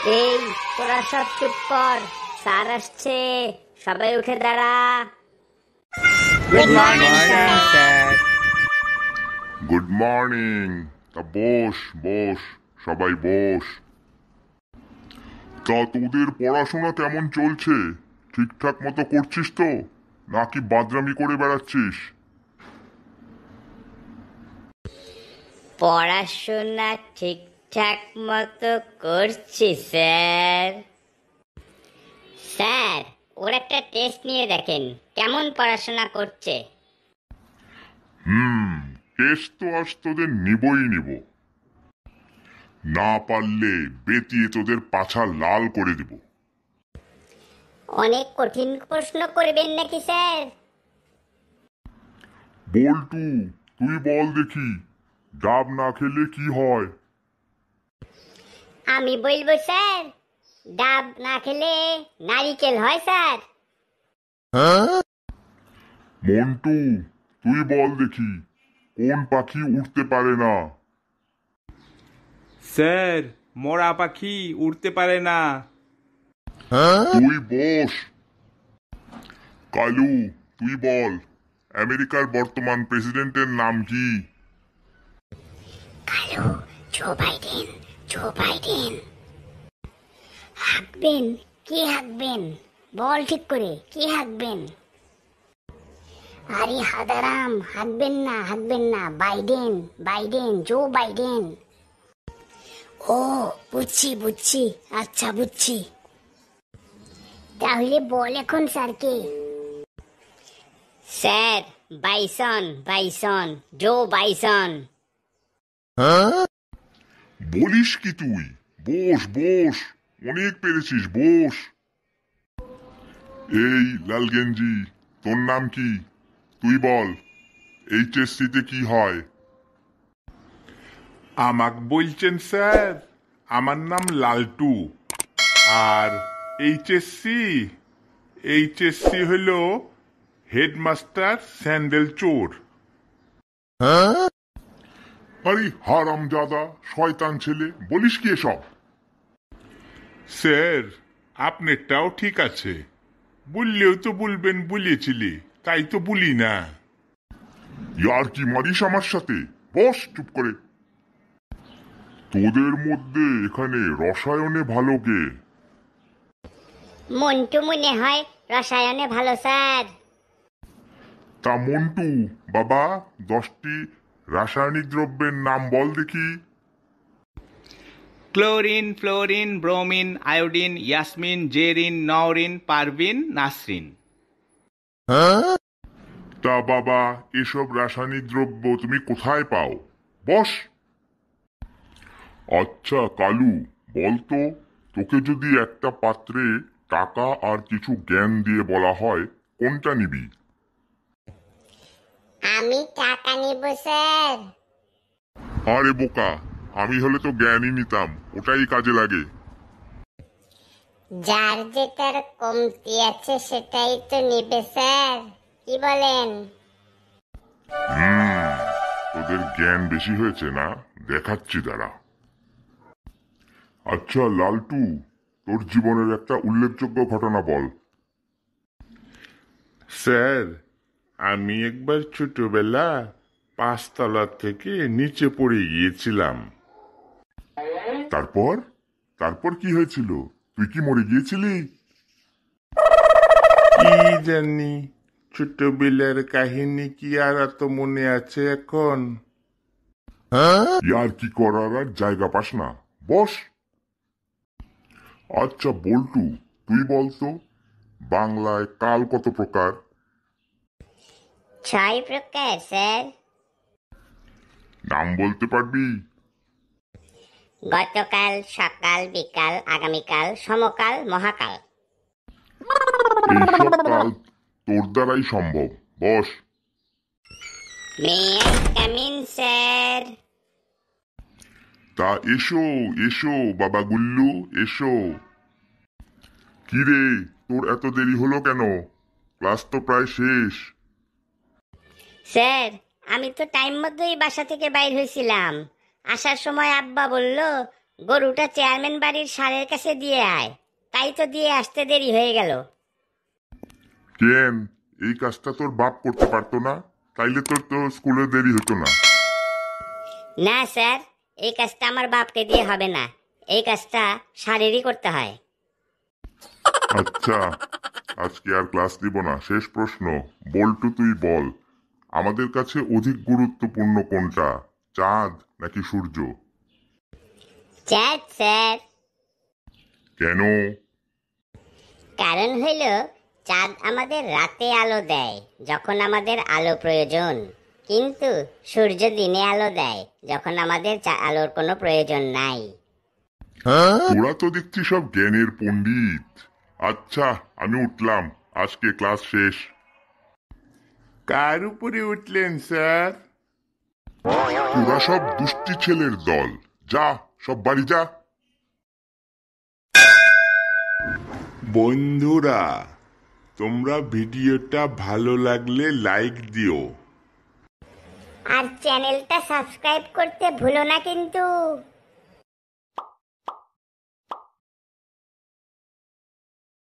এই, তোরা সব চুপ কর, স্যার আসছে, সবাই উঠে দাঁড়া। Good morning sir. Good morning. তা বস বস, সবাই বস। তা তোদের পড়াশোনা কেমন চলছে? ঠিকঠাক মতো করছিস তো, নাকি বাদরামি করে বেড়াচ্ছিস? পড়াশোনা ঠিকঠাক মতো করছি স্যার। স্যার, ওর একটা টেস্ট নিয়ে দেখেন কেমন পড়াশোনা করছে। টেস্ট তো আজ তোদের নিবই নিব, না পারলে বেতিয়ে তোদের পাছা লাল করে দিব। অনেক কঠিন প্রশ্ন করবেন নাকি স্যার? বল্টু, তুই বল দেখি, ডাব না খেলে কি হয়? আমি বলবো স্যার, ডাব না খেলে নারিকেল হয় স্যার। মন্টু, তুই বল দেখি, কোন পাখি উঠতে পারে না? স্যার, মরা পাখি উড়তে পারে না। তুই বস। কালু, তুই বল, আমেরিকার বর্তমান প্রেসিডেন্টের নাম কি? Kalu, Joe Biden, Joe Biden. হাঁকবেন? কি হাঁকবেন? বল ঠিক করে, কি হাঁকবেন? আরে হাদারাম, হাঁকবেন না, হাঁকবেন না। Biden, Biden, Joe Biden. ও, বুঝছি বুঝছি, আচ্ছা বুঝছি। তাহলে বল এখন স্যারকে। Sir, bison, bison, Joe bison. বলিস কি তুই? বস বস, অনেক পেরেছিস, বস। এই লাল গেঞ্জি, তোর নাম কি? তুই বল, এইচএসসি তে কি হয়? আমাক বলছেন স্যার? আমার নাম লালটু। আর এইচএসসি এইচএসসি হলো হেডমাস্টার স্যান্ডেল চোর। আরে হারামজাদা, শয়তান ছেলে, বলিস কি এসব? স্যার, আপনারটাও ঠিক আছে, বললেও তো বলবেন বলেছিলি, তাই তো বলি না। ইয়ার কি মারিস আমার সাথে? বস চুপ করে। তোদের মধ্যে এখানে রসায়নে ভালো কে? মন্টু মনে হয় রসায়নে ভালো স্যার। তা মন্টু বাবা, 10টি রাসায়নিক দ্রব্যের নাম বল দেখি। Chlorine, fluorine, bromine, iodine, Yasmin, Zerin, Nowrin, Parvin, Nasrin. তা বাবা, এসব রাসায়নিক দ্রব্য তুমি কোথায় পাও? বস। আচ্ছা কালু, বলতো, তোকে যদি একটা পাত্রে টাকা আর কিছু জ্ঞান দিয়ে বলা হয়, কোনটা নিবি? আমি টাকা নিব স্যার। আরে বোকা, আমি হলে তো জ্ঞানই নিতাম, ওটাই কাজে লাগে। যার যেটার কমতি আছে সেটাই তো নিবে স্যার, কি বলেন? তোদের জ্ঞান বেশি হয়েছে না, দেখাচ্ছি দাঁড়া। আচ্ছা লালটু, তোর জীবনের একটা উল্লেখযোগ্য ঘটনা বল। স্যার, আমি একবার ছোটবেলা 5 তলা থেকে নিচে পড়ে গিয়েছিলাম। তারপর তারপর কি হয়েছিল? তুই কি মরে গিয়েছিলি? কি জানি, ছোটবেলার কাহিনী কি আর এত মনে আছে এখন? ইয়ার কি করার আর জায়গা পাস না, বস। আচ্ছা বল্টু, তুই বলতো, বাংলায় কাল কত প্রকার? 6 প্রকার স্যার। নাম বলতে পারবি? গতকাল, সকাল, বিকাল, আগামীকাল, সমকাল, মহাকাল। এইসব কাল তোর দ্বারাই সম্ভব, boss. May I come in sir? তা এসো এসো বাবা গুল্লু, এসো। কিরে, তোর এত দেরি হলো কেন? ক্লাস তো প্রায় শেষ। স্যার, আমি তো টাইম মতোই বাসা থেকে বাইর হয়েছিলাম। আসার সময় আব্বা বলল গরুটা চেয়ারম্যান বাড়ির ষাঁড়ের কাছে দিয়ে আয়। তাই তো দিয়ে আসতে দেরি হয়ে গেল। কেন, এই কাজটা তোর বাপ করতে পারতো না? তাইলে তোর তো স্কুলে দেরি হতো না। না স্যার, এই কাজটা আমার বাপকে দিয়ে হবে না, এই কাজটা ষাঁড়েরই করতে হয়। আচ্ছা, আজকে আর ক্লাস দিব না। শেষ প্রশ্ন, বল্টু তুই বল, আমাদের কাছে অধিক গুরুত্বপূর্ণ কোনটা, চাঁদ নাকি সূর্য? চাঁদ স্যার। কেন? কারণ হইল চাঁদ আমাদের রাতে আলো দেয় যখন আমাদের আলো প্রয়োজন, কিন্তু সূর্য দিনে আলো দেয় যখন আমাদের আলোর কোনো প্রয়োজন নাই। তোরা তো দেখছি সব জ্ঞানের পণ্ডিত। আচ্ছা, আমি উঠলাম, আজকে ক্লাস শেষ। কার উপরে উঠলেন স্যার? তোরা সব দুষ্টি ছেলের দল, যা সব বাড়ি যা। বন্ধুরা, তোমরা ভিডিওটা ভালো লাগলে লাইক দিও। আর চ্যানেলটা সাবস্ক্রাইব করতে ভুলো না কিন্তু।